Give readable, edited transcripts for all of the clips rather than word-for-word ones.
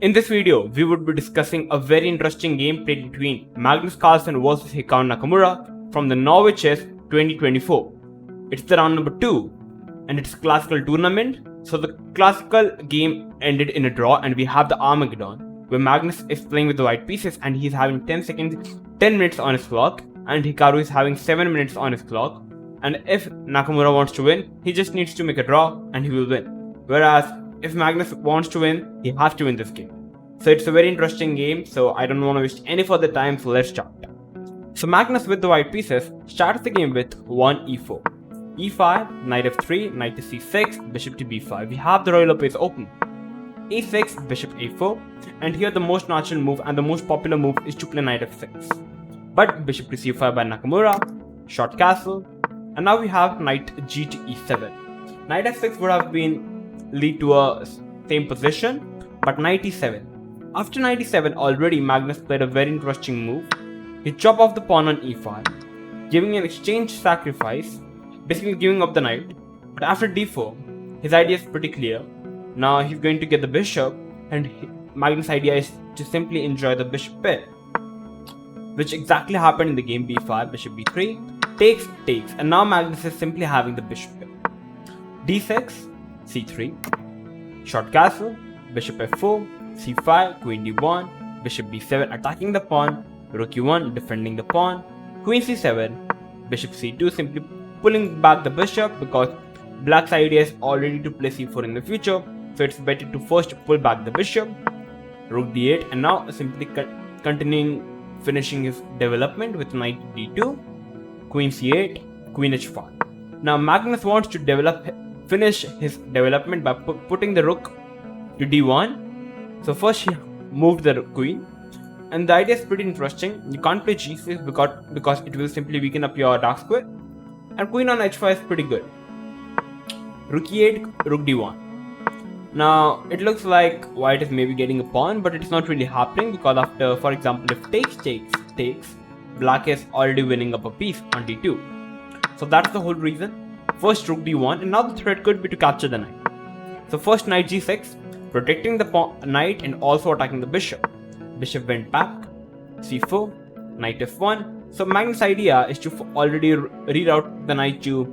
In this video, we would be discussing a very interesting game played between Magnus Carlsen versus Hikaru Nakamura from the Norway Chess 2024. It's the round number 2 and it's a classical tournament. So the classical game ended in a draw and we have the Armageddon where Magnus is playing with the white pieces and he's having 10 minutes on his clock and Hikaru is having 7 minutes on his clock. And if Nakamura wants to win, he just needs to make a draw and he will win. Whereas if Magnus wants to win, he has to win this game. So it's a very interesting game, so I don't want to waste any further time, so let's start. So Magnus with the white pieces starts the game with 1 e4. e5, knight f3, knight to c6, bishop to b5. We have the royal space open. e6, bishop a4, and here the most natural move and the most popular move is to play knight f6. But bishop to c5 by Nakamura, short castle, and now we have knight g to e7. Knight f6 would have been lead to a same position, but knight e7. After knight e7, already Magnus played a very interesting move. He chopped off the pawn on e5, giving an exchange sacrifice, basically giving up the knight. But after d4, his idea is pretty clear. Now he's going to get the bishop, and Magnus' idea is to simply enjoy the bishop pair, which exactly happened in the game. b5, bishop b3, takes, and now Magnus is simply having the bishop pair. d6, c3, short castle, bishop f4, c5, queen d1, bishop b7 attacking the pawn, rook e1 defending the pawn, queen c7, bishop c2 simply pulling back the bishop because black's idea is already to play c4 in the future, so it's better to first pull back the bishop, rook d8, and now simply finishing his development with knight d2, queen c8, queen h5. Now Magnus wants to finish his development by putting the rook to d1. So first he moved the queen, and the idea is pretty interesting. You can't play g6 because it will simply weaken up your dark square, and queen on h5 is pretty good. Rook e8, rook d1. Now it looks like white is maybe getting a pawn, but it's not really happening because after, for example, if takes, black is already winning up a piece on d2. So that's the whole reason. First rook d1, and now the threat could be to capture the knight. So first knight g6, protecting the knight and also attacking the bishop. Bishop went back, c4, knight f1. So Magnus' idea is to already reroute the knight to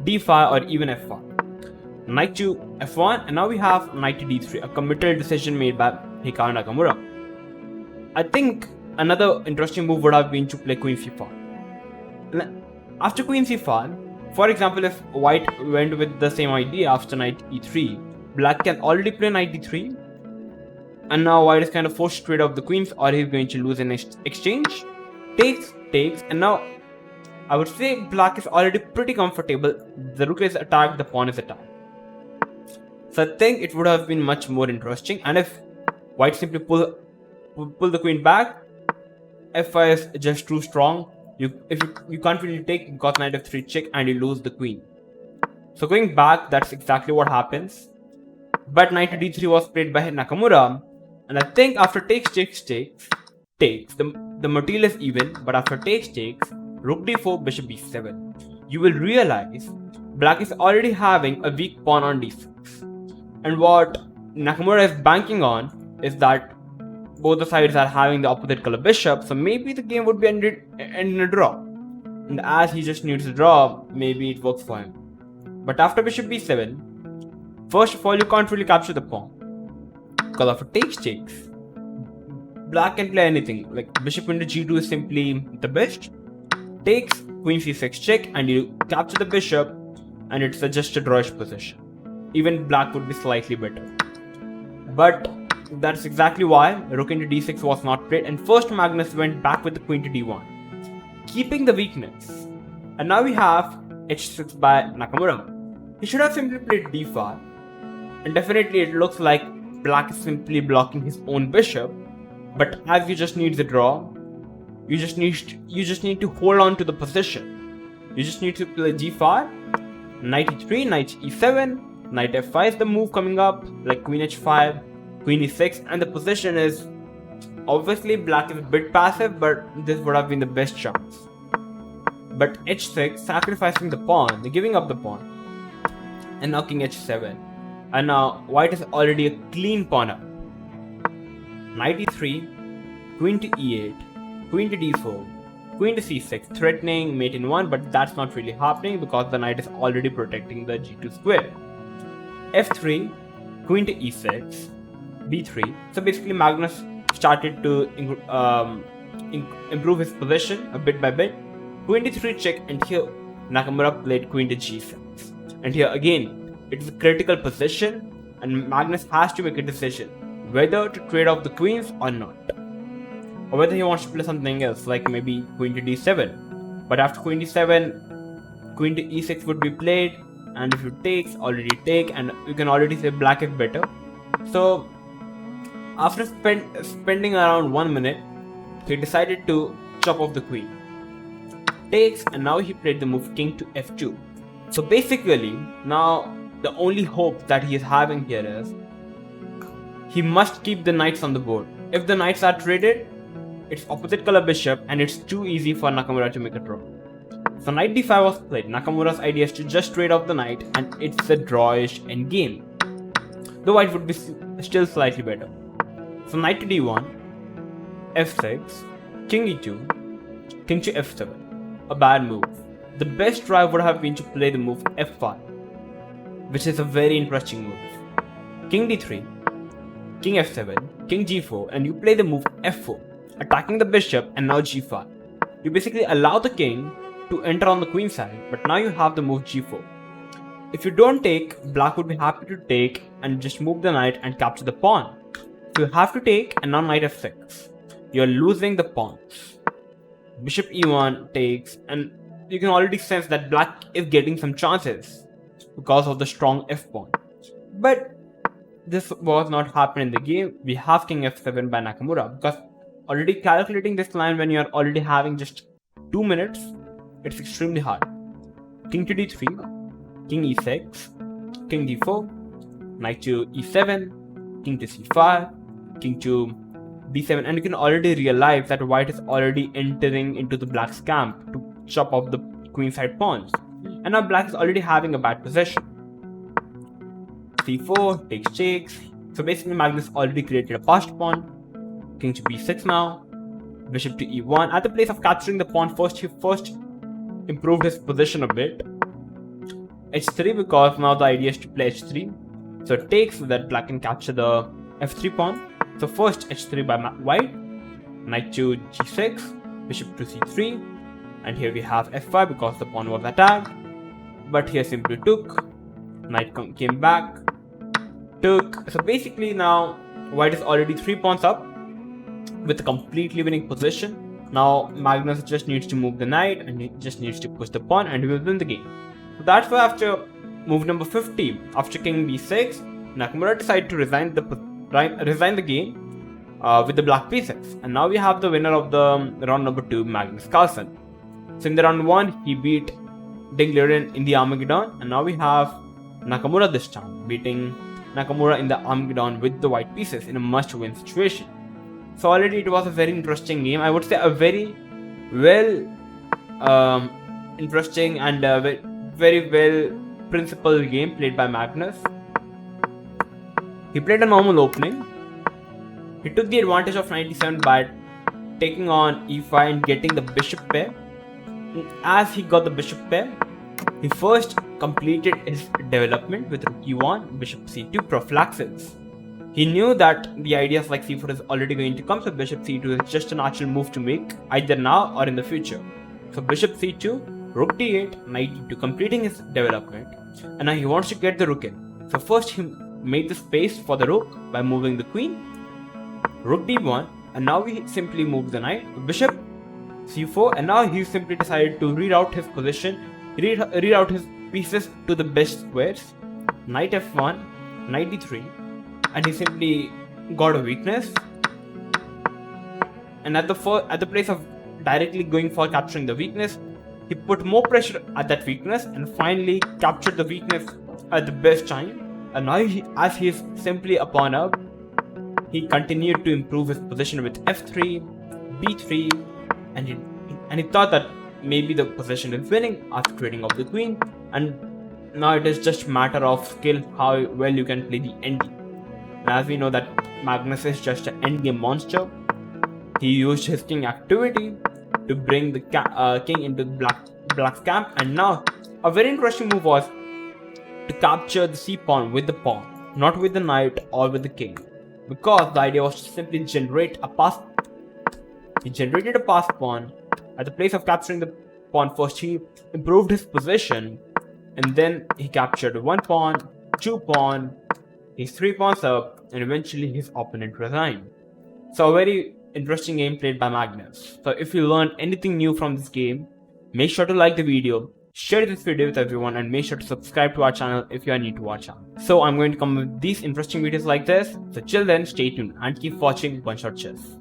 d5 or even f1. Knight to f1, and now we have knight to d3, a committal decision made by Hikaru Nakamura. I think another interesting move would have been to play queen c5. After queen c5, for example, if white went with the same idea after knight e3, black can already play knight d3, and now white is kind of forced to trade off the queens or he's going to lose an exchange. Takes, and now I would say black is already pretty comfortable. The rook is attacked, the pawn is attacked. So I think it would have been much more interesting, and if white simply pull the queen back, f5 is just too strong. You can't really take because knight f3 check and you lose the queen. So going back, that's exactly what happens. But knight to d3 was played by Nakamura, and I think after takes, the material is even, but after takes, rook d4, bishop b7, you will realize black is already having a weak pawn on d6. And what Nakamura is banking on is that both the sides are having the opposite color bishop, so maybe the game would be ended in a draw. And as he just needs a draw, maybe it works for him. But after bishop b7, first of all, you can't really capture the pawn, because after takes, black can play anything, like bishop into g2 is simply the best. Takes, queen c6 check, and you capture the bishop, and it's just a drawish position. Even black would be slightly better. But that's exactly why rook into d6 was not played, and first Magnus went back with the queen to d1, keeping the weakness. And now we have h6 by Nakamura. He should have simply played d5. And definitely it looks like black is simply blocking his own bishop, but as you just need the draw, you just need to hold on to the position. You just need to play g5, knight e3, knight e7, knight f5 is the move coming up, like queen h5, queen e6, and the position is obviously black is a bit passive, but this would have been the best chance. But h6, sacrificing the pawn, giving up the pawn, and now king h7. And now white is already a clean pawn up. knight e3, queen to e8, queen to d4, queen to c6, threatening mate in 1, but that's not really happening because the knight is already protecting the g2 square. f3, queen to e6, b3. So basically Magnus started to improve his position a bit by bit. Queen d3 check, and here Nakamura played queen to g6. And here again, it's a critical position and Magnus has to make a decision whether to trade off the queens or not. Or whether he wants to play something else, like maybe queen to d7. But after queen d7, queen to e6 would be played, and if you takes, already take, and you can already say black is better. So after spending around 1 minute, he decided to chop off the queen. Takes, and now he played the move king to f2. So basically, now the only hope that he is having here is he must keep the knights on the board. If the knights are traded, it's opposite color bishop and it's too easy for Nakamura to make a draw. So knight d5 was played. Nakamura's idea is to just trade off the knight and it's a drawish endgame. Though white would be still slightly better. So knight to d1, f6, king e2, king to f7. A bad move. The best try would have been to play the move f5, which is a very interesting move. King d3, king f7, king g4, and you play the move f4, attacking the bishop, and now g5. You basically allow the king to enter on the queen side, but now you have the move g4. If you don't take, black would be happy to take and just move the knight and capture the pawn. So you have to take, and now knight f6. You're losing the pawns. Bishop e1 takes, and you can already sense that black is getting some chances because of the strong f pawn. But this was not happening in the game. We have king f7 by Nakamura, because already calculating this line when you are already having just 2 minutes, it's extremely hard. King to d3, king e6, king d4, knight to e7, king to c5, king to b7, and you can already realize that white is already entering into the black's camp to chop off the queen side pawns. And now black is already having a bad position. c4 takes. So basically Magnus already created a passed pawn. King to b6 now. Bishop to e1. At the place of capturing the pawn first, he first improved his position a bit. h3, because now the idea is to play h3. So it takes so that black can capture the f3 pawn. So first h3 by white. Knight to g6. Bishop to c3. And here we have f5 because the pawn was attacked. But here simply took. Knight came back. Took. So basically now white is already 3 pawns up with a completely winning position. Now Magnus just needs to move the knight and he just needs to push the pawn and he will win the game. So that's why after move number 50, after king b6, Nakamura decided to resign the game with the black p6. And now we have the winner of the round number 2, Magnus Carlsen. So in the round 1, he beat Dingleren in the Armageddon, and now we have Nakamura this time, beating Nakamura in the Armageddon with the white pieces in a must-win situation. So already it was a very interesting game. I would say a very interesting and very well principled game played by Magnus. He played a normal opening. He took the advantage of 97 by taking on e5 and getting the bishop pair. As he got the bishop pair, he first completed his development with rook e1, bishop c2 prophylaxis. He knew that the ideas like c4 is already going to come, so bishop c2 is just a natural move to make either now or in the future. So bishop c2, rook d8, knight e2, completing his development, and now he wants to get the rook in. So first he made the space for the rook by moving the queen, rook d1, and now we simply move the knight, bishop c4, and now he simply decided to reroute his position, reroute his pieces to the best squares, knight f1, knight d3, and he simply got a weakness. And at the place of directly going for capturing the weakness, he put more pressure at that weakness and finally captured the weakness at the best time. And now as he is simply a pawn up, he continued to improve his position with f3, b3, and he thought that maybe the position is winning after trading off the queen, and now it is just matter of skill how well you can play the endgame. And as we know that Magnus is just an endgame monster. He used his king activity to bring the king into the black's camp, and now a very interesting move was to capture the c pawn with the pawn, not with the knight or with the king, because the idea was to simply generate a pass. He generated a pass pawn. At the place of capturing the pawn first, he improved his position, and then he captured one pawn, two pawn, his 3 pawns up, and eventually his opponent resigned. So a very interesting game played by Magnus. So if you learned anything new from this game, make sure to like the video, share this video with everyone, and make sure to subscribe to our channel if you are new to our channel. So I'm going to come with these interesting videos like this. So till then, stay tuned and keep watching OneShot Chess.